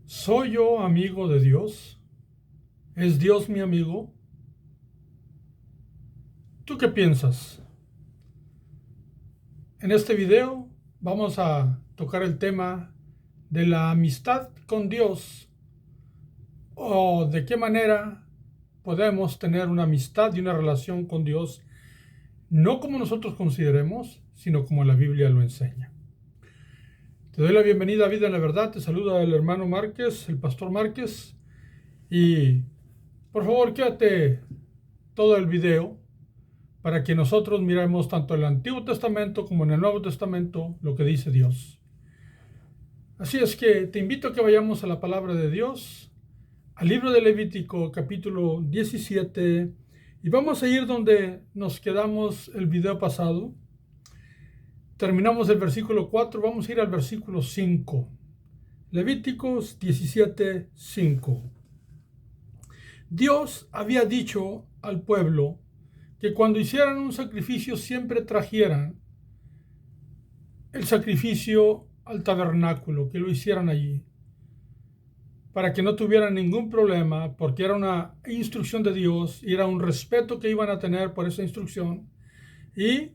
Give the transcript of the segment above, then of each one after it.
¿Soy yo amigo de Dios? ¿Es Dios mi amigo? ¿Tú qué piensas? En este video vamos a tocar el tema de la amistad con Dios o de qué manera podemos tener una amistad y una relación con Dios, no como nosotros consideremos, sino como la Biblia lo enseña. Te doy la bienvenida a Vida en la Verdad, te saluda el hermano Márquez, el pastor Márquez, y por favor quédate todo el video para que nosotros miremos tanto en el Antiguo Testamento como en el Nuevo Testamento lo que dice Dios. Así es que te invito a que vayamos a la palabra de Dios, al libro de Levítico capítulo 17, y vamos a ir donde nos quedamos el video pasado. Terminamos el versículo 4, vamos a ir al versículo 5. Levíticos 17, 5. Dios había dicho al pueblo que cuando hicieran un sacrificio siempre trajeran el sacrificio al tabernáculo, que lo hicieran allí, para que no tuvieran ningún problema, porque era una instrucción de Dios y era un respeto que iban a tener por esa instrucción, y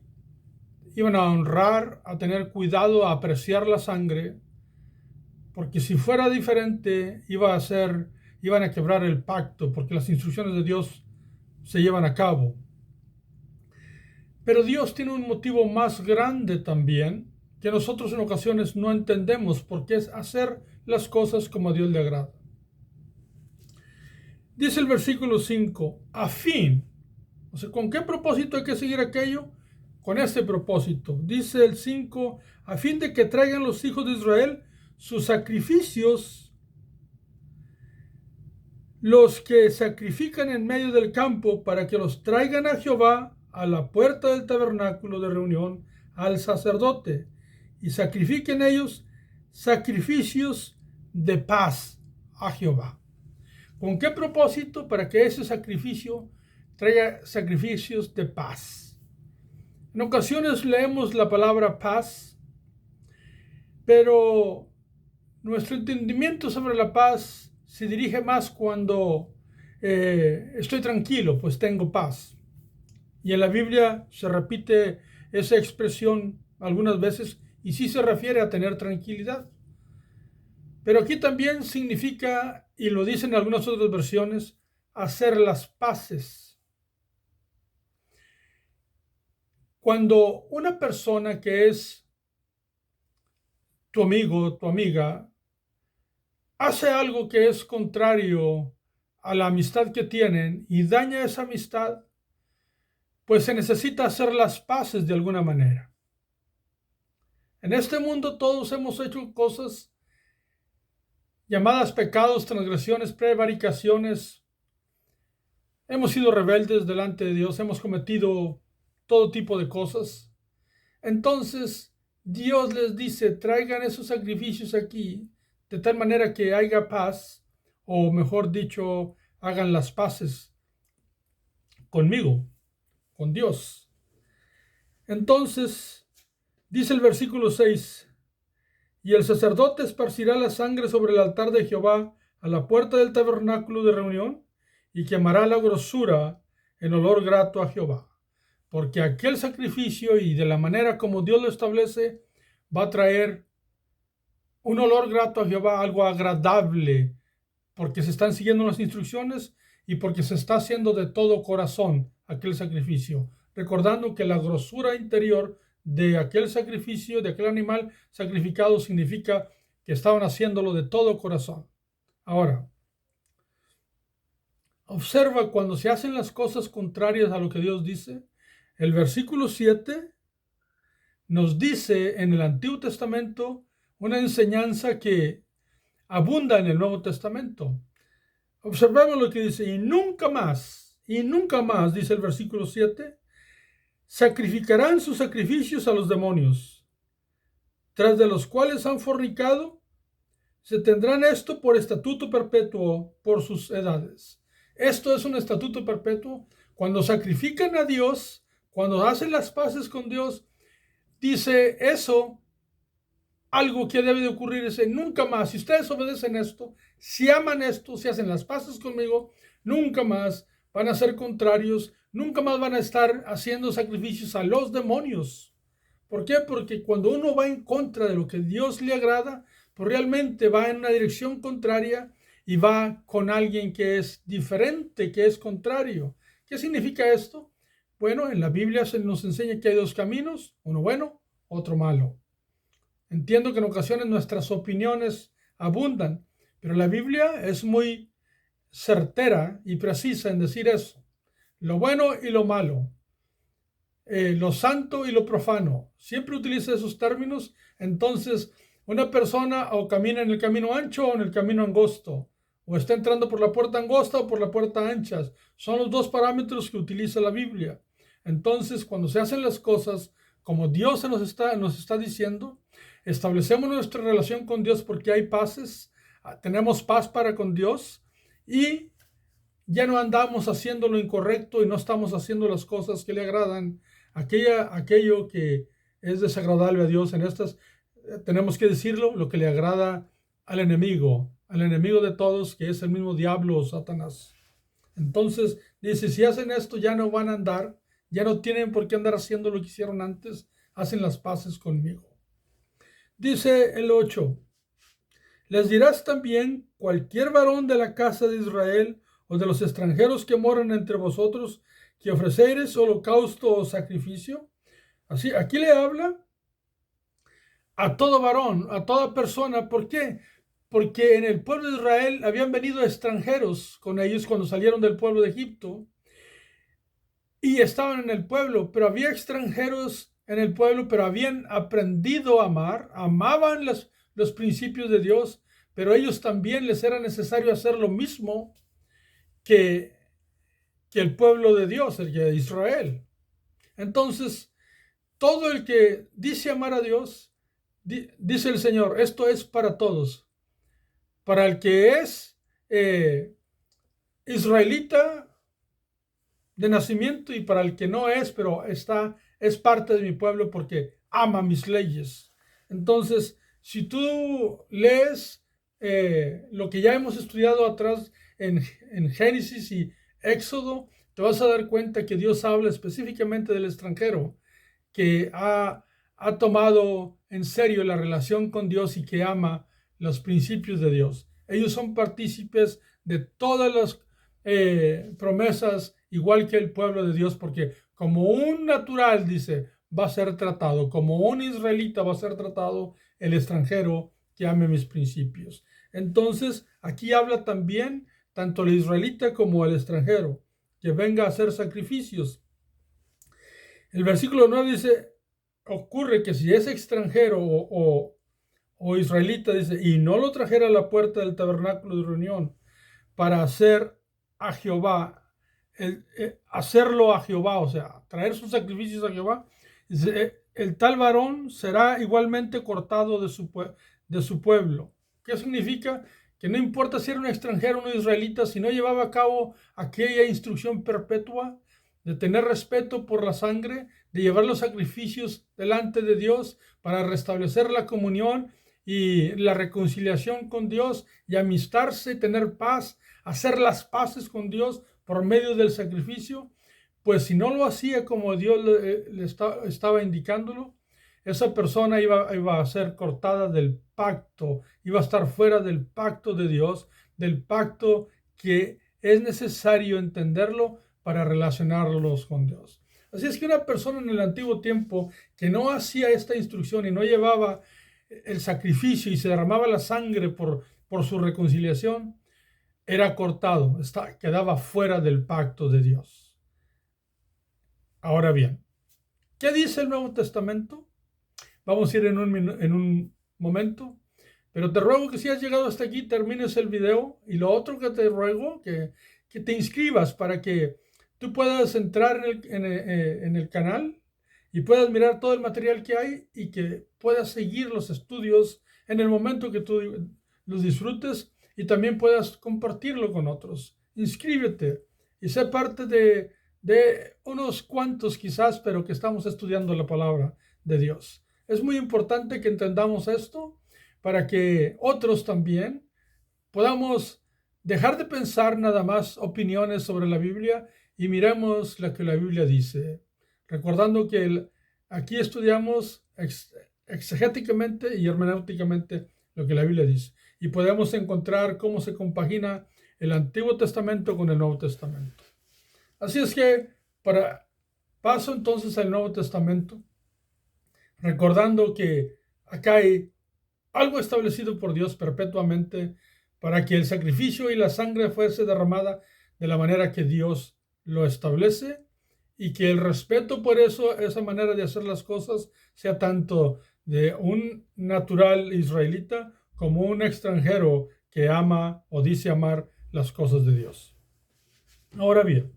iban a honrar, a tener cuidado, a apreciar la sangre, porque si fuera diferente iban a quebrar el pacto, porque las instrucciones de Dios se llevan a cabo. Pero Dios tiene un motivo más grande también, que nosotros en ocasiones no entendemos, porque es hacer las cosas como a Dios le agrada. Dice el versículo 5, a fin. O sea, ¿con qué propósito hay que seguir aquello? Con este propósito. Dice el 5, a fin de que traigan los hijos de Israel sus sacrificios, los que sacrifican en medio del campo, para que los traigan a Jehová a la puerta del tabernáculo de reunión al sacerdote, y sacrifiquen ellos sacrificios de paz a Jehová. ¿Con qué propósito? Para que ese sacrificio traiga sacrificios de paz. En ocasiones leemos la palabra paz, pero nuestro entendimiento sobre la paz se dirige más cuando estoy tranquilo, pues tengo paz. Y en la Biblia se repite esa expresión algunas veces y sí se refiere a tener tranquilidad. Pero aquí también significa, y lo dicen algunas otras versiones, hacer las paces. Cuando una persona que es tu amigo, tu amiga, hace algo que es contrario a la amistad que tienen y daña esa amistad, pues se necesita hacer las paces de alguna manera. En este mundo todos hemos hecho cosas llamadas pecados, transgresiones, prevaricaciones. Hemos sido rebeldes delante de Dios, hemos cometido todo tipo de cosas. Entonces Dios les dice, traigan esos sacrificios aquí, de tal manera que haya paz, o mejor dicho, hagan las paces conmigo, con Dios. Entonces, dice el versículo 6, y el sacerdote esparcirá la sangre sobre el altar de Jehová a la puerta del tabernáculo de reunión, y quemará la grosura en olor grato a Jehová. Porque aquel sacrificio, y de la manera como Dios lo establece, va a traer un olor grato a Jehová, algo agradable, porque se están siguiendo las instrucciones y porque se está haciendo de todo corazón aquel sacrificio, recordando que la grosura interior de aquel sacrificio, de aquel animal sacrificado, significa que estaban haciéndolo de todo corazón. Ahora, observa cuando se hacen las cosas contrarias a lo que Dios dice. El versículo 7 nos dice en el Antiguo Testamento una enseñanza que abunda en el Nuevo Testamento. Observemos lo que dice, y nunca más, dice el versículo 7, sacrificarán sus sacrificios a los demonios, tras de los cuales han fornicado, se tendrán esto por estatuto perpetuo por sus edades. Esto es un estatuto perpetuo. Cuando sacrifican a Dios, cuando hacen las paces con Dios, dice eso algo que debe de ocurrir es nunca más, si ustedes obedecen esto, si aman esto, si hacen las paces conmigo, nunca más van a ser contrarios, nunca más van a estar haciendo sacrificios a los demonios. ¿Por qué? Porque cuando uno va en contra de lo que Dios le agrada, pues realmente va en una dirección contraria y va con alguien que es diferente, que es contrario. ¿Qué significa esto? Bueno, en la Biblia se nos enseña que hay dos caminos, uno bueno, otro malo. Entiendo que en ocasiones nuestras opiniones abundan, pero la Biblia es muy certera y precisa en decir eso. Lo bueno y lo malo. Lo santo y lo profano. Siempre utiliza esos términos. Entonces, una persona o camina en el camino ancho o en el camino angosto, o está entrando por la puerta angosta o por la puerta ancha. Son los dos parámetros que utiliza la Biblia. Entonces, cuando se hacen las cosas como Dios nos está diciendo, establecemos nuestra relación con Dios porque hay paces, tenemos paz para con Dios y ya no andamos haciendo lo incorrecto y no estamos haciendo las cosas que le agradan, aquello que es desagradable a Dios. En estas tenemos que decirlo, lo que le agrada al enemigo de todos, que es el mismo diablo o Satanás. Entonces dice, si hacen esto ya no van a andar, ya no tienen por qué andar haciendo lo que hicieron antes, hacen las paces conmigo. Dice el 8, les dirás también cualquier varón de la casa de Israel o de los extranjeros que moran entre vosotros, que ofreceres holocausto o sacrificio. Así, aquí le habla a todo varón, a toda persona. ¿Por qué? Porque en el pueblo de Israel habían venido extranjeros con ellos cuando salieron del pueblo de Egipto y estaban en el pueblo, pero había extranjeros en el pueblo, pero habían aprendido a amar, amaban los principios de Dios, pero ellos también les era necesario hacer lo mismo que el pueblo de Dios, el de Israel. Entonces, todo el que dice amar a Dios, dice el Señor, esto es para todos. Para el que es israelita de nacimiento y para el que no es, pero es parte de mi pueblo porque ama mis leyes. Entonces, si tú lees lo que ya hemos estudiado atrás en Génesis y Éxodo, te vas a dar cuenta que Dios habla específicamente del extranjero que ha tomado en serio la relación con Dios y que ama los principios de Dios. Ellos son partícipes de todas las promesas, igual que el pueblo de Dios, porque como un natural, dice, va a ser tratado, como un israelita va a ser tratado el extranjero que ame mis principios. Entonces, aquí habla también tanto el israelita como el extranjero, que venga a hacer sacrificios. El versículo 9 dice, ocurre que si es extranjero o israelita, dice, y no lo trajera a la puerta del tabernáculo de reunión para hacer a Jehová, hacerlo a Jehová, o sea, traer sus sacrificios a Jehová, dice, el tal varón será igualmente cortado de su pueblo. ¿Qué significa? Que no importa si era un extranjero o un israelita, si no llevaba a cabo aquella instrucción perpetua de tener respeto por la sangre, de llevar los sacrificios delante de Dios para restablecer la comunión y la reconciliación con Dios y amistarse, tener paz, hacer las paces con Dios por medio del sacrificio, pues si no lo hacía como Dios le estaba indicándolo, esa persona iba a ser cortada del pacto, iba a estar fuera del pacto de Dios, del pacto que es necesario entenderlo para relacionarlos con Dios. Así es que una persona en el antiguo tiempo que no hacía esta instrucción y no llevaba el sacrificio y se derramaba la sangre por su reconciliación, era cortado, quedaba fuera del pacto de Dios. Ahora bien, ¿qué dice el Nuevo Testamento? Vamos a ir en un momento, pero te ruego que si has llegado hasta aquí, termines el video. Y lo otro que te ruego, que te inscribas para que tú puedas entrar en el canal y puedas mirar todo el material que hay y que puedas seguir los estudios en el momento que tú los disfrutes y también puedas compartirlo con otros. Inscríbete y sé parte de unos cuantos quizás, pero que estamos estudiando la palabra de Dios. es muy importante que entendamos esto para que otros también podamos dejar de pensar nada más opiniones sobre la Biblia y miremos lo que la Biblia dice. Recordando que aquí estudiamos exegéticamente y hermenéuticamente lo que la Biblia dice. Y podemos encontrar cómo se compagina el Antiguo Testamento con el Nuevo Testamento. Así es que paso entonces al Nuevo Testamento, recordando que acá hay algo establecido por Dios perpetuamente para que el sacrificio y la sangre fuese derramada de la manera que Dios lo establece y que el respeto por eso, esa manera de hacer las cosas, sea tanto de un natural israelita como un extranjero que ama o dice amar las cosas de Dios. Ahora bien,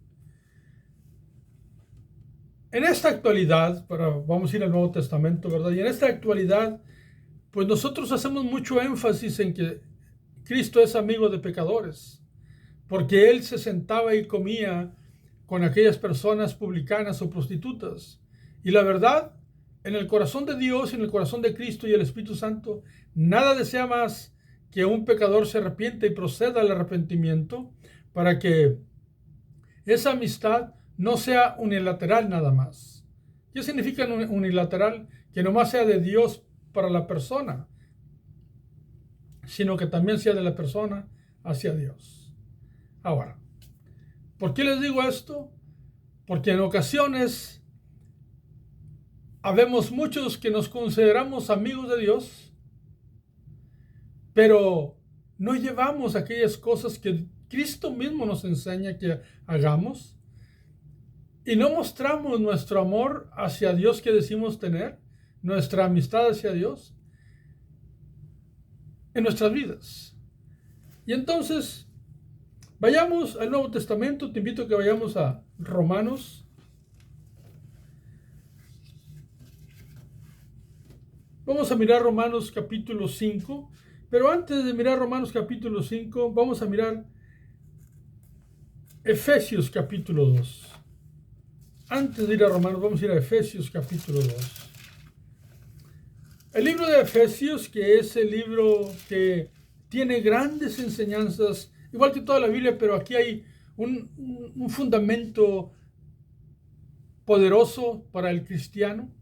en esta actualidad, vamos a ir al Nuevo Testamento, ¿verdad? Y en esta actualidad, pues nosotros hacemos mucho énfasis en que Cristo es amigo de pecadores, porque Él se sentaba y comía con aquellas personas publicanas o prostitutas. Y la verdad, en el corazón de Dios, en el corazón de Cristo y el Espíritu Santo, nada desea más que un pecador se arrepienta y proceda al arrepentimiento para que esa amistad no sea unilateral nada más. ¿Qué significa unilateral? Que nomás sea de Dios para la persona, sino que también sea de la persona hacia Dios. Ahora, ¿por qué les digo esto? Porque en ocasiones habemos muchos que nos consideramos amigos de Dios, pero no llevamos aquellas cosas que Cristo mismo nos enseña que hagamos y no mostramos nuestro amor hacia Dios que decimos tener, nuestra amistad hacia Dios en nuestras vidas. Y entonces, vayamos al Nuevo Testamento. Te invito a que vayamos a Romanos. Vamos a mirar Romanos capítulo 5. Pero antes de mirar Romanos capítulo 5, vamos a mirar Efesios capítulo 2. Antes de ir a Romanos, vamos a ir a Efesios capítulo 2. El libro de Efesios, que es el libro que tiene grandes enseñanzas, igual que toda la Biblia, pero aquí hay un fundamento poderoso para el cristiano.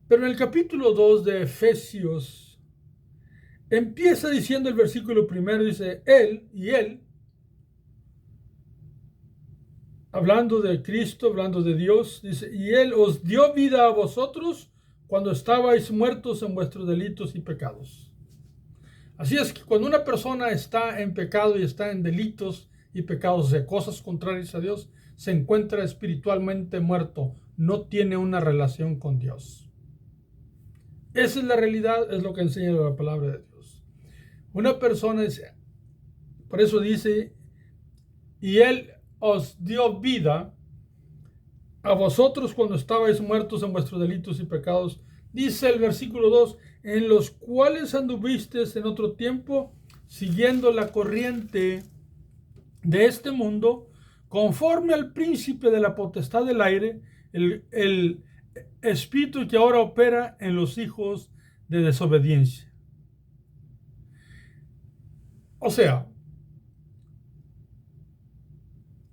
Pero en el capítulo 2 de Efesios, empieza diciendo el versículo primero, dice, Él, hablando de Cristo, hablando de Dios, dice, y Él os dio vida a vosotros cuando estabais muertos en vuestros delitos y pecados. Así es que cuando una persona está en pecado y está en delitos y pecados de cosas contrarias a Dios, se encuentra espiritualmente muerto, no tiene una relación con Dios. Esa es la realidad, es lo que enseña la palabra de Dios. Una persona, por eso dice, y Él os dio vida a vosotros cuando estabais muertos en vuestros delitos y pecados, dice el versículo 2, en los cuales anduvisteis en otro tiempo, siguiendo la corriente de este mundo, conforme al príncipe de la potestad del aire, el espíritu que ahora opera en los hijos de desobediencia. O sea,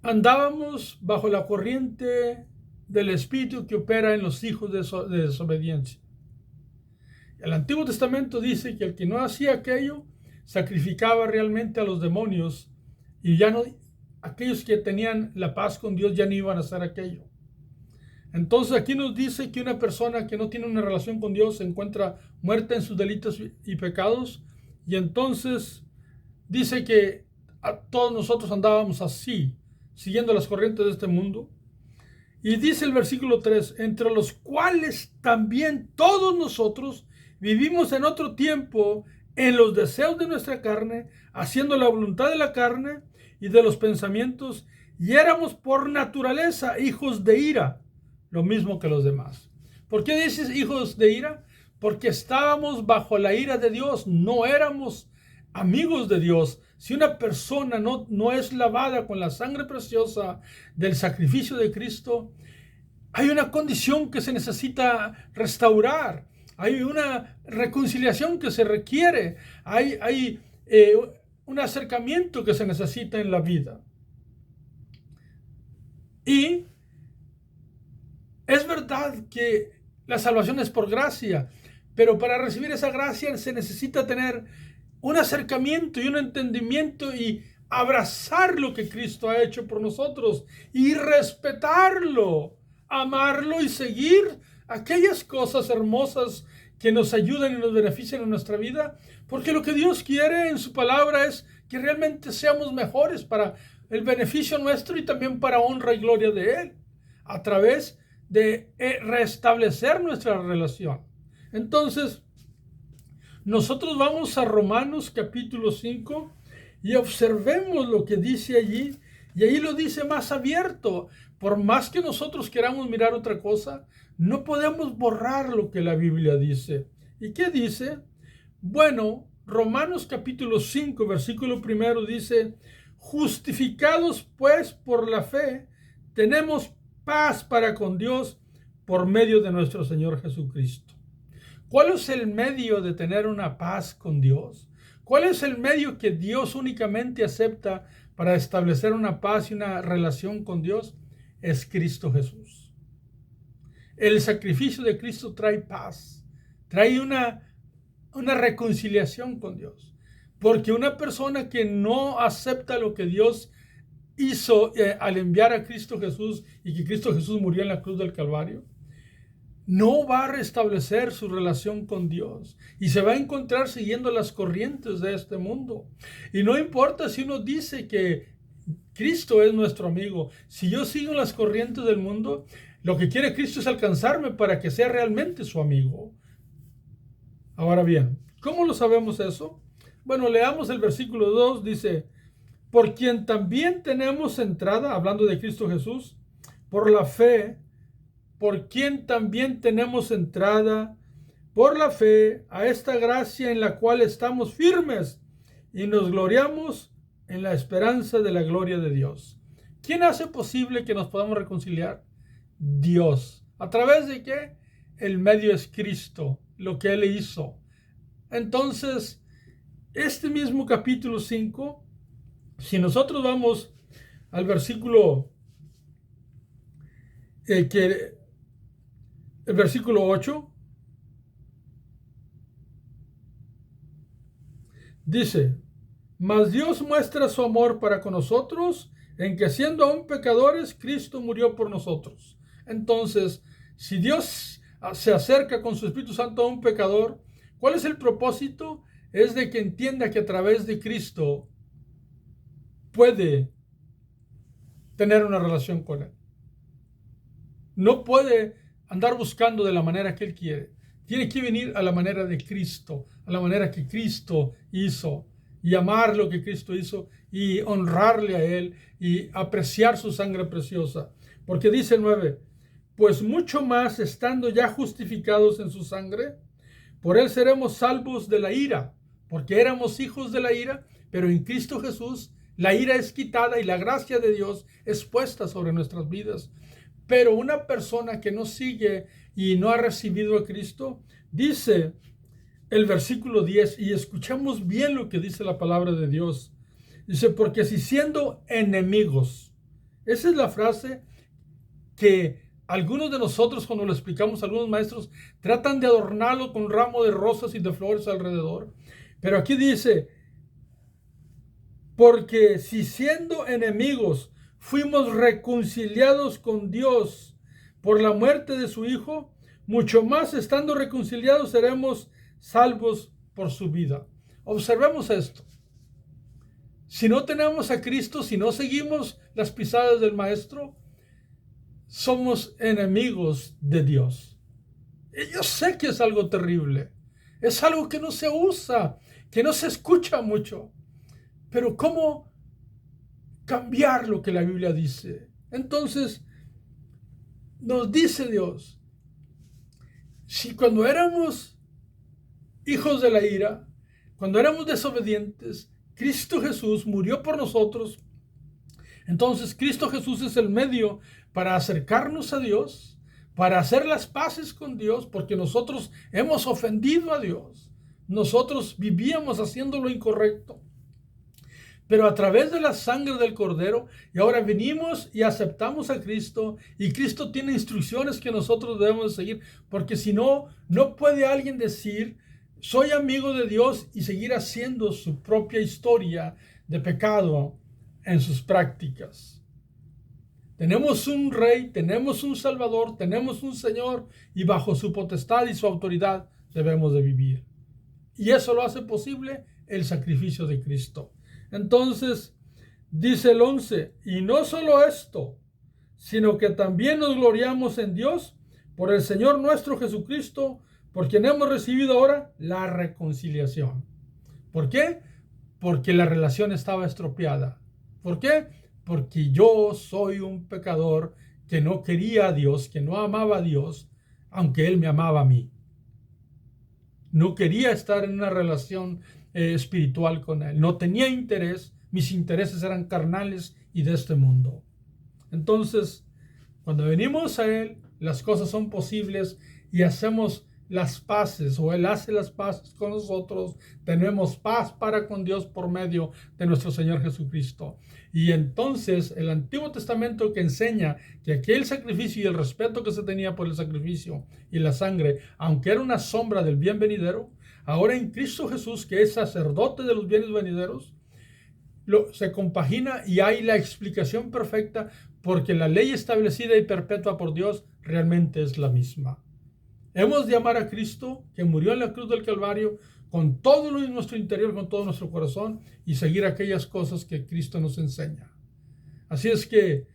andábamos bajo la corriente del espíritu que opera en los hijos de desobediencia. El Antiguo Testamento dice que el que no hacía aquello sacrificaba realmente a los demonios y ya no, aquellos que tenían la paz con Dios ya no iban a hacer aquello. Entonces aquí nos dice que una persona que no tiene una relación con Dios se encuentra muerta en sus delitos y pecados, y entonces dice que a todos nosotros andábamos así, siguiendo las corrientes de este mundo. Y dice el versículo 3, entre los cuales también todos nosotros vivimos en otro tiempo en los deseos de nuestra carne, haciendo la voluntad de la carne y de los pensamientos, y éramos por naturaleza hijos de ira, lo mismo que los demás. ¿Por qué dices hijos de ira? Porque estábamos bajo la ira de Dios, no éramos amigos de Dios. Si una persona no es lavada con la sangre preciosa del sacrificio de Cristo, hay una condición que se necesita restaurar. Hay una reconciliación que se requiere. Hay un acercamiento que se necesita en la vida. Y es verdad que la salvación es por gracia, pero para recibir esa gracia se necesita tener un acercamiento y un entendimiento y abrazar lo que Cristo ha hecho por nosotros y respetarlo, amarlo y seguir aquellas cosas hermosas que nos ayudan y nos benefician en nuestra vida, porque lo que Dios quiere en su palabra es que realmente seamos mejores para el beneficio nuestro y también para honra y gloria de Él, a través de restablecer nuestra relación. Entonces, nosotros vamos a Romanos capítulo 5 y observemos lo que dice allí, y ahí lo dice más abierto. Por más que nosotros queramos mirar otra cosa, no podemos borrar lo que la Biblia dice. ¿Y qué dice? Bueno, Romanos capítulo 5, versículo 1 dice: justificados pues por la fe, tenemos paz para con Dios por medio de nuestro Señor Jesucristo. ¿Cuál es el medio de tener una paz con Dios? ¿Cuál es el medio que Dios únicamente acepta para establecer una paz y una relación con Dios? Es Cristo Jesús. El sacrificio de Cristo trae paz, trae una reconciliación con Dios. Porque una persona que no acepta lo que Dios hizo al enviar a Cristo Jesús y que Cristo Jesús murió en la cruz del Calvario, no va a restablecer su relación con Dios y se va a encontrar siguiendo las corrientes de este mundo. Y no importa si uno dice que Cristo es nuestro amigo, si yo sigo las corrientes del mundo, lo que quiere Cristo es alcanzarme para que sea realmente su amigo. Ahora bien, ¿cómo lo sabemos eso? Bueno, leamos el versículo 2, dice: por quien también tenemos entrada, hablando de Cristo Jesús, por la fe, por quien también tenemos entrada por la fe a esta gracia en la cual estamos firmes y nos gloriamos en la esperanza de la gloria de Dios. ¿Quién hace posible que nos podamos reconciliar? Dios. ¿A través de qué? El medio es Cristo, lo que Él hizo. Entonces, este mismo capítulo 5, si nosotros vamos al versículo el versículo 8 dice: mas Dios muestra su amor para con nosotros en que, siendo aún pecadores, Cristo murió por nosotros. Entonces, si Dios se acerca con su Espíritu Santo a un pecador, ¿cuál es el propósito? Es de que entienda que a través de Cristo puede tener una relación con Él. No puede andar buscando de la manera que Él quiere. Tiene que venir a la manera de Cristo, a la manera que Cristo hizo, y amar lo que Cristo hizo, y honrarle a Él, y apreciar su sangre preciosa. Porque dice el 9, pues mucho más, estando ya justificados en su sangre, por Él seremos salvos de la ira, porque éramos hijos de la ira, pero en Cristo Jesús la ira es quitada y la gracia de Dios es puesta sobre nuestras vidas. Pero una persona que no sigue y no ha recibido a Cristo, dice el versículo 10, y escuchamos bien lo que dice la palabra de Dios. Dice: porque si siendo enemigos, esa es la frase que algunos de nosotros, cuando lo explicamos, algunos maestros tratan de adornarlo con un ramo de rosas y de flores alrededor. Pero aquí dice: porque si siendo enemigos fuimos reconciliados con Dios por la muerte de su Hijo, mucho más, estando reconciliados, seremos salvos por su vida. Observemos esto. Si no tenemos a Cristo, si no seguimos las pisadas del Maestro, somos enemigos de Dios. Y yo sé que es algo terrible. Es algo que no se usa, que no se escucha mucho. Pero ¿cómo cambiar lo que la Biblia dice? Entonces, nos dice Dios, si cuando éramos hijos de la ira, cuando éramos desobedientes, Cristo Jesús murió por nosotros, entonces Cristo Jesús es el medio para acercarnos a Dios, para hacer las paces con Dios, porque nosotros hemos ofendido a Dios. Nosotros vivíamos haciendo lo incorrecto. Pero a través de la sangre del Cordero, y ahora venimos y aceptamos a Cristo, y Cristo tiene instrucciones que nosotros debemos seguir, porque si no, no puede alguien decir, soy amigo de Dios y seguir haciendo su propia historia de pecado en sus prácticas. Tenemos un rey, tenemos un salvador, tenemos un Señor, y bajo su potestad y su autoridad debemos de vivir. Y eso lo hace posible el sacrificio de Cristo. Entonces, dice el 11, y no solo esto, sino que también nos gloriamos en Dios por el Señor nuestro Jesucristo, por quien hemos recibido ahora la reconciliación. ¿Por qué? Porque la relación estaba estropeada. ¿Por qué? Porque yo soy un pecador que no quería a Dios, que no amaba a Dios, aunque Él me amaba a mí. No quería estar en una relación espiritual con Él. No tenía interés. Mis intereses eran carnales y de este mundo. Entonces, cuando venimos a Él, las cosas son posibles y hacemos las paces, o Él hace las paces con nosotros. Tenemos paz para con Dios por medio de nuestro Señor Jesucristo. Y entonces el Antiguo Testamento, que enseña que aquel sacrificio y el respeto que se tenía por el sacrificio y la sangre, aunque era una sombra del bien venidero, ahora en Cristo Jesús, que es sacerdote de los bienes venideros, se compagina y hay la explicación perfecta, porque la ley establecida y perpetua por Dios realmente es la misma. Hemos de amar a Cristo, que murió en la cruz del Calvario, con todo lo en nuestro interior, con todo nuestro corazón, y seguir aquellas cosas que Cristo nos enseña. Así es que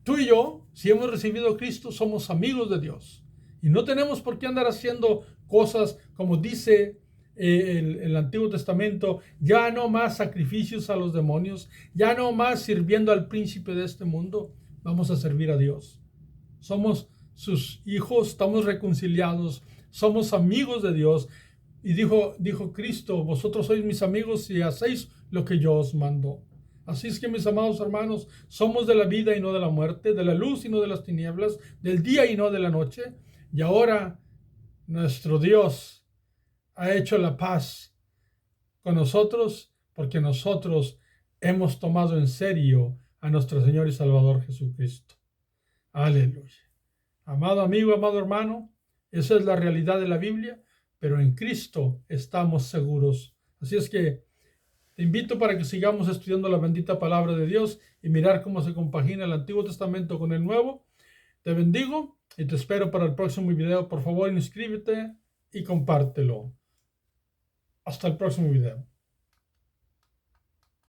tú y yo, si hemos recibido a Cristo, somos amigos de Dios. Y no tenemos por qué andar haciendo cosas como dice el Antiguo Testamento, ya no más sacrificios a los demonios, ya no más sirviendo al príncipe de este mundo. Vamos a servir a Dios. Somos sus hijos, estamos reconciliados, somos amigos de Dios. Y dijo Cristo, vosotros sois mis amigos si hacéis lo que yo os mando. Así es que, mis amados hermanos, somos de la vida y no de la muerte, de la luz y no de las tinieblas, del día y no de la noche. Y ahora nuestro Dios ha hecho la paz con nosotros, porque nosotros hemos tomado en serio a nuestro Señor y Salvador Jesucristo. Aleluya. Amado amigo, amado hermano, esa es la realidad de la Biblia, pero en Cristo estamos seguros. Así es que te invito para que sigamos estudiando la bendita palabra de Dios y mirar cómo se compagina el Antiguo Testamento con el Nuevo. Te bendigo y te espero para el próximo video. Por favor, inscríbete y compártelo. Hasta el próximo video.